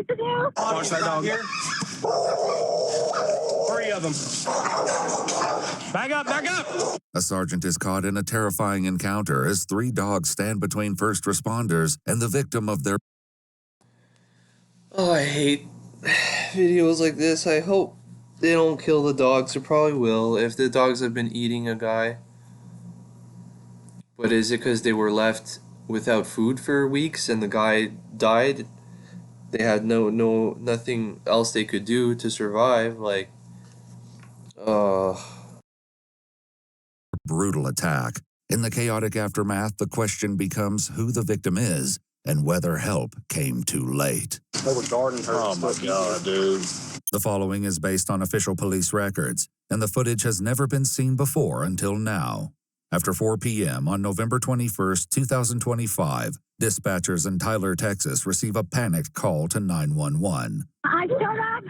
what to do. Watch that dog. Here. 3 of them. Back up, back up. A sergeant is caught in a terrifying encounter as 3 dogs stand between first responders and the victim of their... Oh, I hate videos like this. I hope they don't kill the dogs. They probably will if the dogs have been eating a guy. But is it because they were left without food for weeks and the guy died? They had nothing else they could do to survive. Like, brutal attack. In the chaotic aftermath, the question becomes who the victim is and whether help came too late. They were guarding her. Oh my God, dude. The following is based on official police records, and the footage has never been seen before until now. After 4 p.m. on November 21st, 2025, dispatchers in Tyler, Texas receive a panicked call to 911. I showed up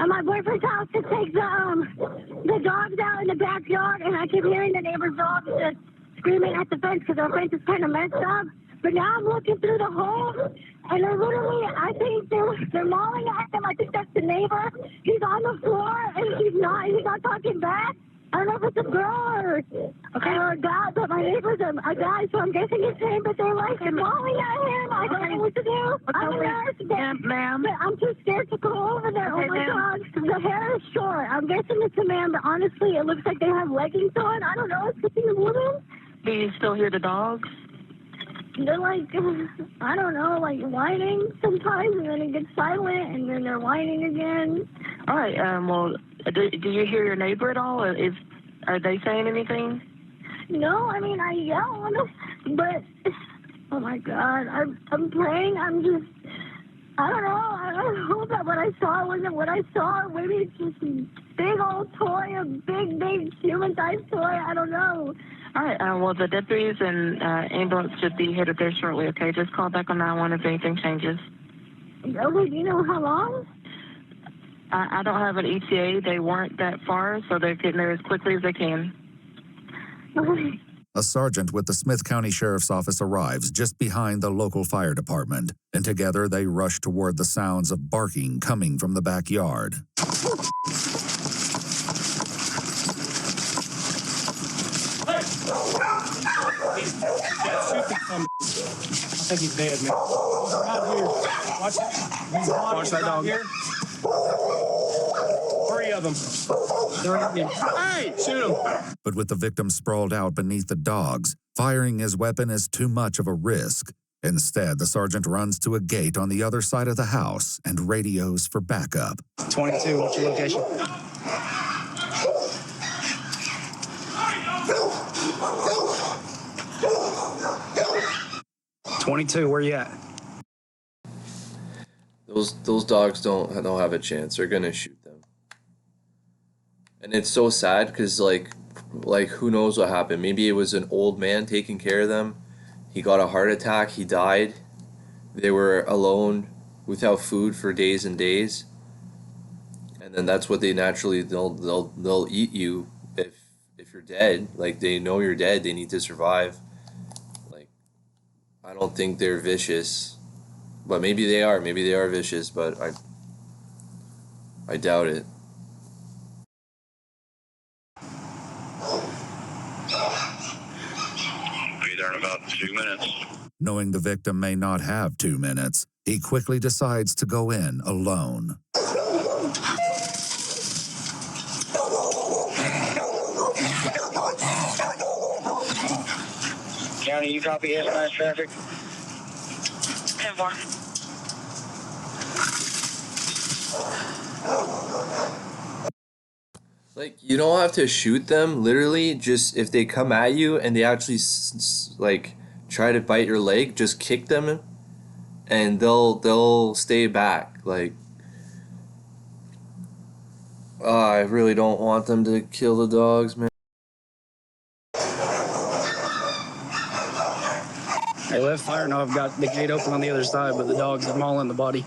at my boyfriend's house to take the dogs out in the backyard, and I keep hearing the neighbor's dogs just screaming at the fence because our fence is kind of messed up. But now I'm looking through the hole, and they're literally, I think they're mauling at them. I think that's the neighbor. He's on the floor, and he's not talking back. I don't know if it's a girl or a guy, but my neighbor's a guy, so I'm guessing it's him, but they're like mauling at him. I don't know what to do. I'm a nurse, ma'am. But I'm too scared to go over there. Oh my God. The hair is short. I'm guessing it's a man, but honestly, it looks like they have leggings on. I don't know. It's a woman. Do you still hear the dogs? They're like, I don't know, like whining sometimes, and then it gets silent, and then they're whining again. All right, well, do you hear your neighbor at all? Are they saying anything? No, I mean, I yelled, but, oh my God, I'm praying, I don't know, I hope that what I saw wasn't what I saw. Maybe it's just a big old toy, a big human-sized toy, I don't know. All right, well, the deputies and ambulance should be headed there shortly, okay? Just call back on 911 if anything changes. Okay, do you know how long? I don't have an ETA. They weren't that far, so they're getting there as quickly as they can. Okay. A sergeant with the Smith County Sheriff's Office arrives just behind the local fire department, and together they rush toward the sounds of barking coming from the backyard. I think he's dead, man. He's right here. Watch that dog. Here. 3 of them. Hey, shoot him. But with the victim sprawled out beneath the dogs, firing his weapon is too much of a risk. Instead, the sergeant runs to a gate on the other side of the house and radios for backup. 22, what's your location? Where you at? Those dogs don't have a chance. They're gonna shoot them. And it's so sad because like who knows what happened? Maybe it was an old man taking care of them. He got a heart attack. He died. They were alone without food for days and days. And then that's what they naturally they'll eat you if you're dead. Like they know you're dead. They need to survive. I don't think they're vicious, but maybe they are. Maybe they are vicious, but I doubt it. Be there in about 2 minutes. Knowing the victim may not have 2 minutes, he quickly decides to go in alone. County, you copy S9 traffic? 10-4. Like, you don't have to shoot them, literally, just if they come at you and they actually, like, try to bite your leg, just kick them, and they'll stay back, like, I really don't want them to kill the dogs, man. Hey, left fire. Now I've got the gate open on the other side, but the dogs are mauling the body.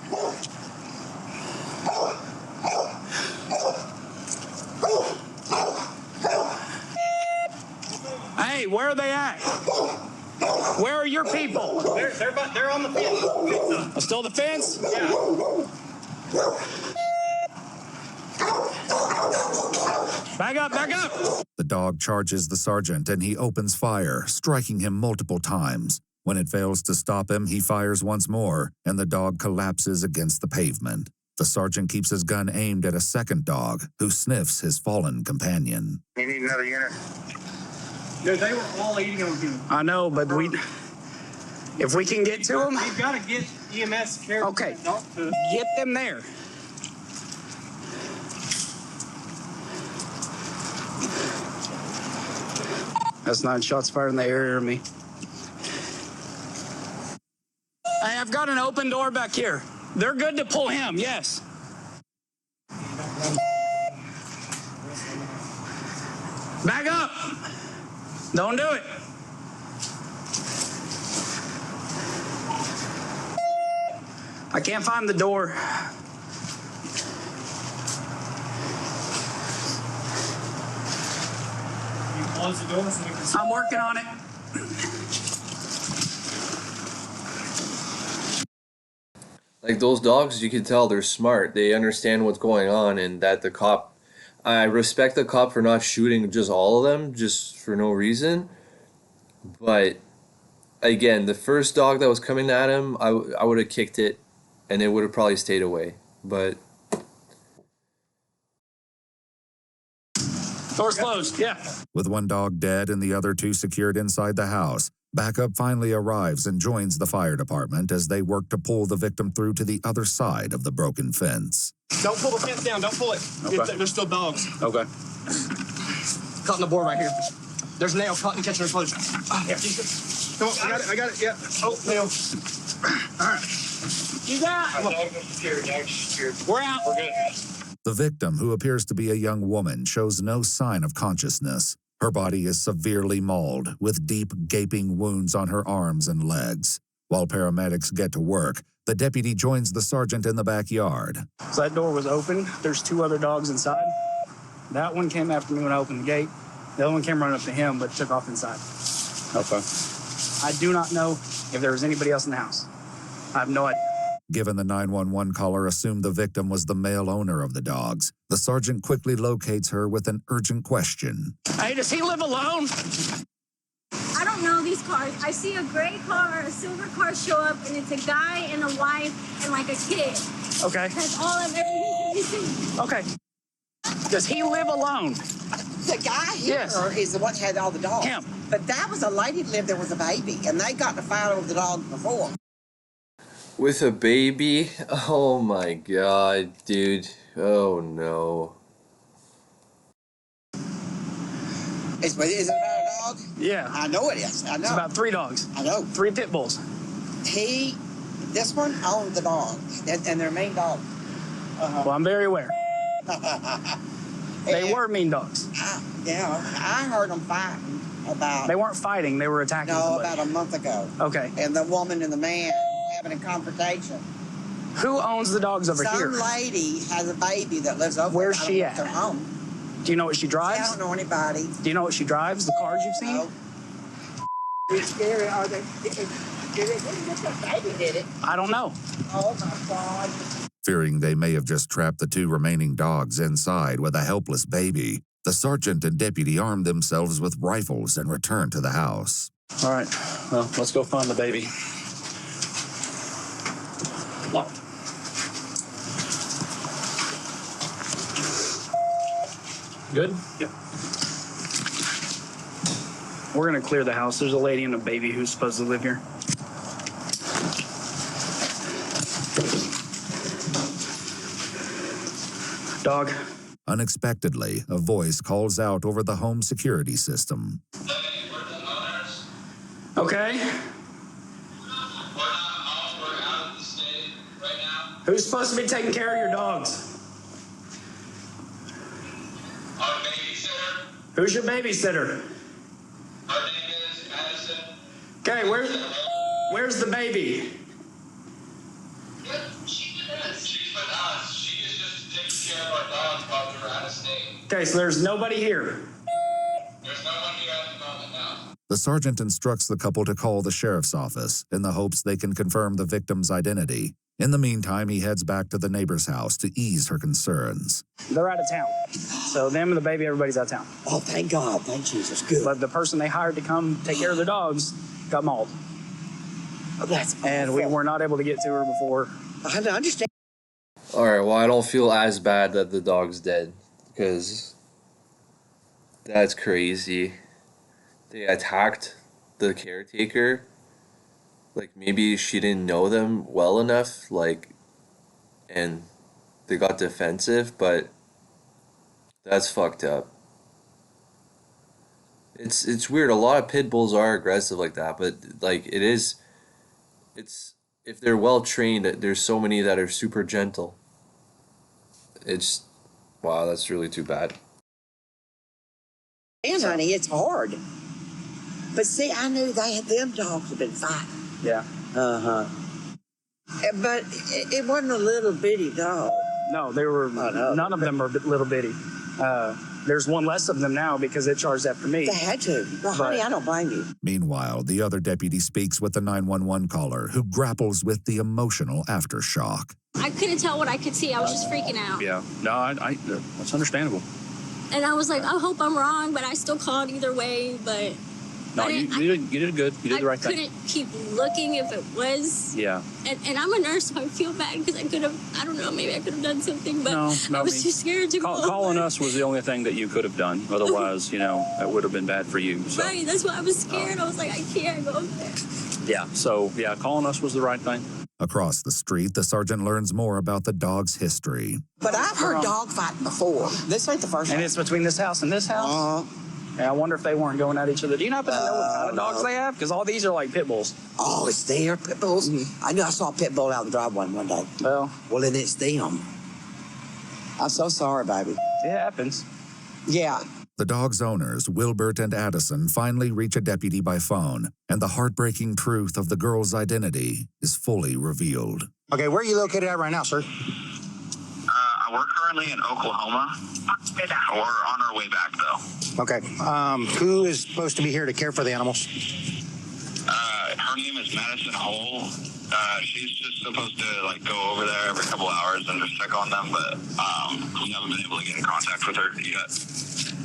Hey, where are they at? Where are your people? They're on the fence. Still the fence? Yeah. Back up, back up! The dog charges the sergeant and he opens fire, striking him multiple times. When it fails to stop him, he fires once more, and the dog collapses against the pavement. The sergeant keeps his gun aimed at a second dog, who sniffs his fallen companion. You need another unit? Dude, they were all eating on him. I know, but if we can get to them... We've got to get EMS care. Okay, get them there. That's 9 shots fired in the area of me. Hey, I've got an open door back here. They're good to pull him, yes. Back up. Don't do it. I can't find the door. Close the door so we can see. I'm working on it. Like those dogs, you can tell they're smart. They understand what's going on, and that the cop, I respect the cop for not shooting just all of them, just for no reason. But again, the first dog that was coming at him, I would have kicked it, and it would have probably stayed away. But Door's closed, yeah. With one dog dead and the other 2 secured inside the house, backup finally arrives and joins the fire department as they work to pull the victim through to the other side of the broken fence. Don't pull the fence down. Don't pull it. Okay. There's still dogs. Okay. Cutting the board right here. There's nail cutting, catching her close. Yeah. Come on, I got it. Yeah. Oh, nail. All right. You got it. We're out. We're good. The victim, who appears to be a young woman, shows no sign of consciousness. Her body is severely mauled, with deep, gaping wounds on her arms and legs. While paramedics get to work, the deputy joins the sergeant in the backyard. So that door was open. There's 2 other dogs inside. That one came after me when I opened the gate. The other one came running up to him, but took off inside. Okay. I do not know if there was anybody else in the house. I have no idea. Given the 911 caller assumed the victim was the male owner of the dogs, the sergeant quickly locates her with an urgent question. Hey, does he live alone? I don't know these cars. I see a gray car or a silver car show up, and it's a guy and a wife and like a kid. Okay. That's all I've ever seen. Okay. Does he live alone? The guy here is the one that had all the dogs. Him. But that was a lady that lived there with a baby, and they got to fight over the dog before. with a baby? Oh my god, dude. Oh no. Is it about a dog? Yeah. I know it is. I know. It's about 3 dogs. I know. 3 pit bulls. This one owned the dog, and their main dog. Well, I'm very aware. They were mean dogs. I heard them fighting about... They weren't fighting. They were attacking somebody. About a month ago. Okay. And the woman and the man having a confrontation. Who owns the dogs over here? Some lady has a baby that lives over Where's there. she at? Their home. Do you know what she drives? I don't know anybody. Do you know what she drives? The cars you've seen? No. It's scary. Are they? Did the baby did it? I don't know. Oh my God. Fearing they may have just trapped the 2 remaining dogs inside with a helpless baby, the sergeant and deputy armed themselves with rifles and returned to the house. All right. Well, let's go find the baby. Locked. Good? Yeah. We're going to clear the house. There's a lady and a baby who's supposed to live here. Dog. Unexpectedly, a voice calls out over the home security system. Okay. Who's supposed to be taking care of your dogs? Our babysitter. Who's your babysitter? Her name is Madison. Okay, where's the baby? She's with us. She is just taking care of our dogs while we were out of state. Okay, so there's nobody here. There's no one here at the moment now. The sergeant instructs the couple to call the sheriff's office in the hopes they can confirm the victim's identity. In the meantime, he heads back to the neighbor's house to ease her concerns. They're out of town. So them and the baby, everybody's out of town. Oh, thank God. Thank Jesus. Good. But the person they hired to come take care of their dogs got mauled. Oh, that's And we awful. were not able to get to her before. I understand. All right, well, I don't feel as bad that the dog's dead, because that's crazy. They attacked the caretaker. Like, maybe she didn't know them well enough, like, and they got defensive, but that's fucked up. It's weird. A lot of pit bulls are aggressive like that, but like it's if they're well trained, there's so many that are super gentle. It's wow, that's really too bad. And honey, it's hard. But see, I knew them dogs have been fighting. Yeah. Uh-huh. But it wasn't a little bitty dog. No, they were. None of them are little bitty. There's one less of them now because it charged after me. They had to. Well, honey, I don't blame you. Meanwhile, the other deputy speaks with the 911 caller, who grapples with the emotional aftershock. I couldn't tell what I could see. I was just freaking out. Yeah. No, that's understandable. And I was like, I hope I'm wrong, but I still called either way. But No, you did good. You did the right thing. I couldn't keep looking if it was. Yeah. And I'm a nurse, so I feel bad because I could have, I don't know, maybe I could have done something, but No, I was too scared to call. Calling us was the only thing that you could have done. Otherwise, that would have been bad for you. So. Right, that's why I was scared. I was like, I can't go there. Yeah, so, calling us was the right thing. Across the street, the sergeant learns more about the dog's history. But I've heard dog fighting before. This ain't the first And one. it's between this house and this house. And I wonder if they weren't going at each other. Do you happen to know what kind of dogs they have? Because all these are like pit bulls. Oh, it's their pit bulls? I knew I saw a pit bull out in the driveway one day. Well, then it's them. I'm so sorry, baby. it happens. Yeah. The dog's owners, Wilbert and Addison, finally reach a deputy by phone, and the heartbreaking truth of the girl's identity is fully revealed. Okay, where are you located at right now, sir? We're currently in Oklahoma. We're on our way back, though. Okay. Who is supposed to be here to care for the animals? Her name is Madison Hole. She's just supposed to go over there every couple hours and just check on them, but we haven't been able to get in contact with her yet.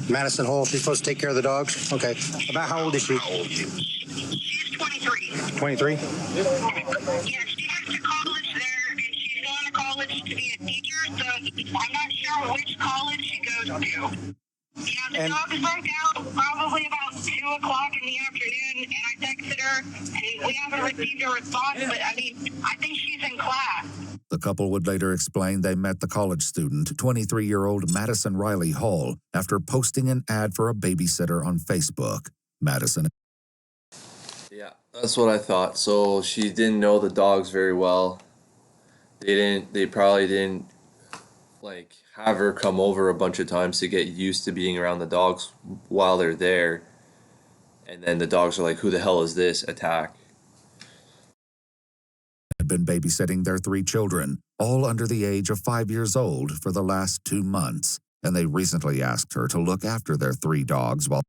Madison Hole, she's supposed to take care of the dogs? Okay. About how old is she? She's 23. 23? Yeah, she goes to college there, and she's going to college to be a teacher, so I'm not sure which college she goes to. Yeah, the dog broke out probably about 2 o'clock in the afternoon, and I texted her, and we haven't received a response, but I think she's in class. The couple would later explain they met the college student, 23-year-old Madison Riley Hall, after posting an ad for a babysitter on Facebook. Madison. Yeah, that's what I thought. So she didn't know the dogs very well. They probably didn't have her come over a bunch of times to get used to being around the dogs while they're there. And then the dogs are like, who the hell is this? Attack. Had been babysitting their 3 children, all under the age of 5 years old, for the last 2 months, and they recently asked her to look after their 3 dogs while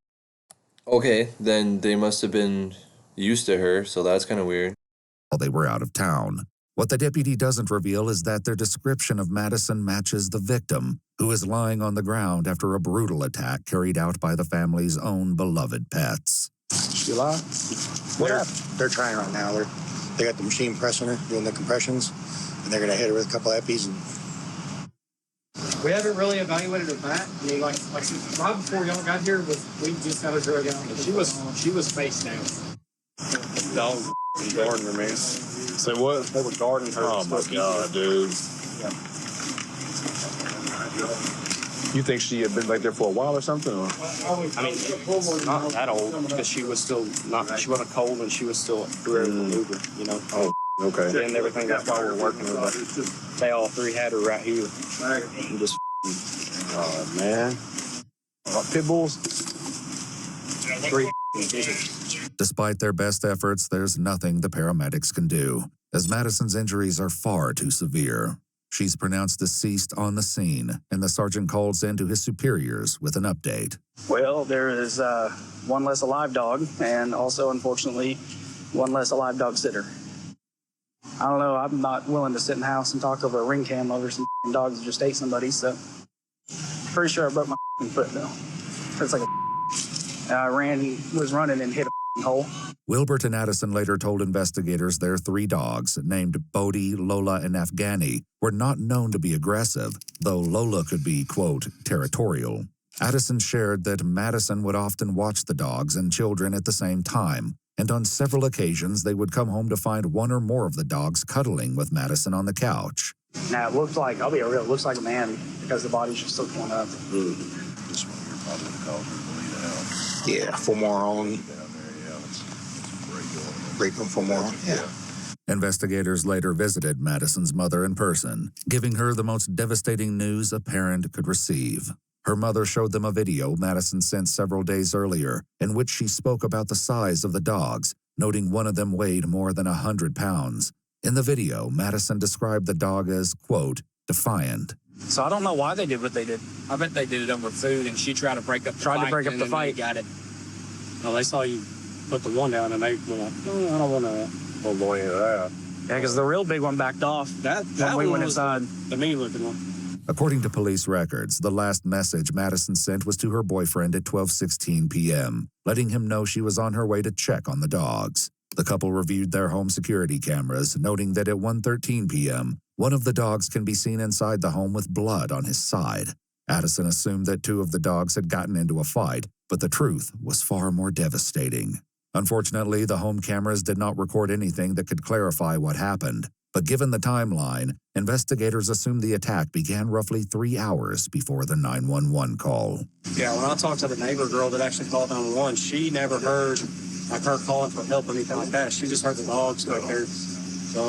Okay, then they must have been used to her, so that's kind of weird. they were out of town. What the deputy doesn't reveal is that their description of Madison matches the victim, who is lying on the ground after a brutal attack carried out by the family's own beloved pets. She alive? They're trying right now. They got the machine pressing her, doing the compressions, and they're going to hit her with a couple epis. We haven't really evaluated her back. I mean, like right before y'all got here, we just got her drug out. She was face down. Dog guarding her, man. Say what? They were guarding her. Oh my God, dude. Yeah. You think she had been back there for a while or something? Or? I mean, not that old because she was still she wasn't cold and she was still very maneuver, Oh, okay. And everything. That's why we're working her. But they all 3 had her right here. And just Man. Pit bulls? 3. Despite their best efforts, there's nothing the paramedics can do, as Madison's injuries are far too severe. She's pronounced deceased on the scene, and the sergeant calls in to his superiors with an update. Well, there is one less alive dog, and also, unfortunately, one less alive dog sitter. I don't know. I'm not willing to sit in the house and talk over a ring cam over some dogs that just ate somebody, so pretty sure I broke my foot, though. It's like was running and hit a hole. Wilbert and Addison later told investigators their 3 dogs, named Bodie, Lola, and Afghani, were not known to be aggressive, though Lola could be, quote, territorial. Addison shared that Madison would often watch the dogs and children at the same time, and on several occasions they would come home to find one or more of the dogs cuddling with Madison on the couch. Now, it looks like, I'll be real, it looks like a man because the body's just so torn up. This one you're probably the call for bleed out. Yeah, 4 more on. Raping 4 more on, yeah. Investigators later visited Madison's mother in person, giving her the most devastating news a parent could receive. Her mother showed them a video Madison sent several days earlier, in which she spoke about the size of the dogs, noting one of them weighed more than 100 pounds. In the video, Madison described the dog as, quote, defiant. So I don't know why they did what they did. I bet they did it over food, and she tried to break up the fight. Got it. No, they saw you put the one down, and they were like, oh, I don't want to. Well, boy, that. Yeah, because the real big one backed off. That when we one went was inside. The mean-looking one. According to police records, the last message Madison sent was to her boyfriend at 12:16 p.m., letting him know she was on her way to check on the dogs. The couple reviewed their home security cameras, noting that at 1:13 p.m., one of the dogs can be seen inside the home with blood on his side. Addison assumed that 2 of the dogs had gotten into a fight, but the truth was far more devastating. Unfortunately, the home cameras did not record anything that could clarify what happened. But given the timeline, investigators assumed the attack began roughly 3 hours before the 911 call. Yeah, when I talked to the neighbor girl that actually called 911, she never heard like her calling for help or anything like that. She just heard the dogs back there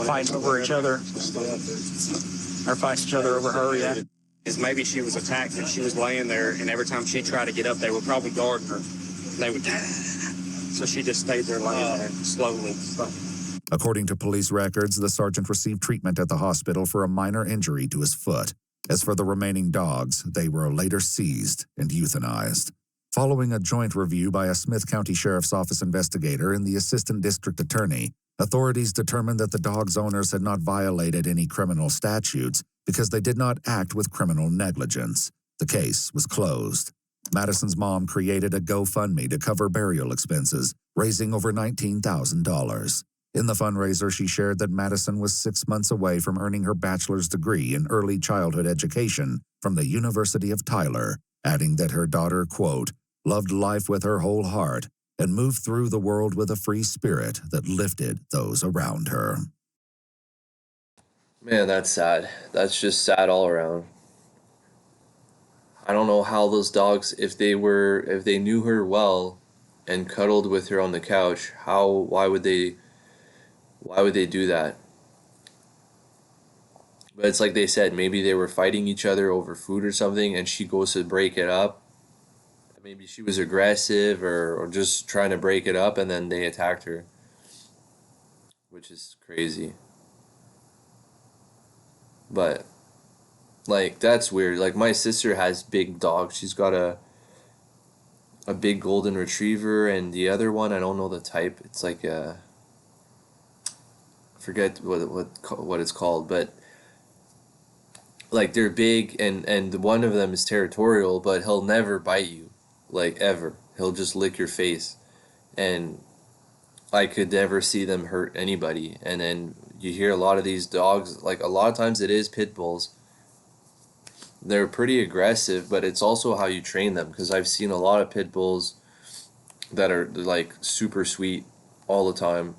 Fighting over each other. Or fighting each other over her, yeah. Is maybe she was attacked and she was laying there, and every time she tried to get up, they would probably guard her. They would, so she just stayed there laying there slowly. According to police records, the sergeant received treatment at the hospital for a minor injury to his foot. As for the remaining dogs, they were later seized and euthanized. Following a joint review by a Smith County Sheriff's Office investigator and the assistant district attorney, authorities determined that the dogs' owners had not violated any criminal statutes because they did not act with criminal negligence. The case was closed. Madison's mom created a GoFundMe to cover burial expenses, raising over $19,000. In the fundraiser, she shared that Madison was 6 months away from earning her bachelor's degree in early childhood education from the University of Tyler, adding that her daughter, quote, loved life with her whole heart and moved through the world with a free spirit that lifted those around her. Man, that's sad. That's just sad all around. I don't know how those dogs, if they knew her well and cuddled with her on the couch, why would they do that? But it's like they said, maybe they were fighting each other over food or something, and she goes to break it up. Maybe she was aggressive or just trying to break it up, and then they attacked her, which is crazy. But like, that's weird. Like, my sister has big dogs. She's got a big golden retriever, and the other one, I don't know the type. It's like I forget what it's called, but like, they're big, and one of them is territorial, but he'll never bite you, like, ever. He'll just lick your face, and I could never see them hurt anybody. And then you hear a lot of these dogs, like, a lot of times it is pit bulls. They're pretty aggressive, but it's also how you train them, because I've seen a lot of pit bulls that are like super sweet all the time,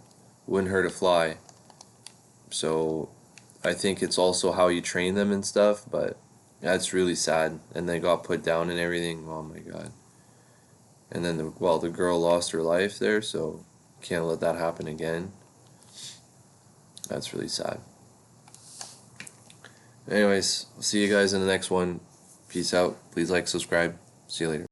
wouldn't hurt a fly. So I think it's also how you train them and stuff, but that's really sad. And they got put down and everything. Oh my god. And then the girl lost her life there, so can't let that happen again. That's really sad. Anyways, I'll see you guys in the next one. Peace out. Please like, subscribe. See you later.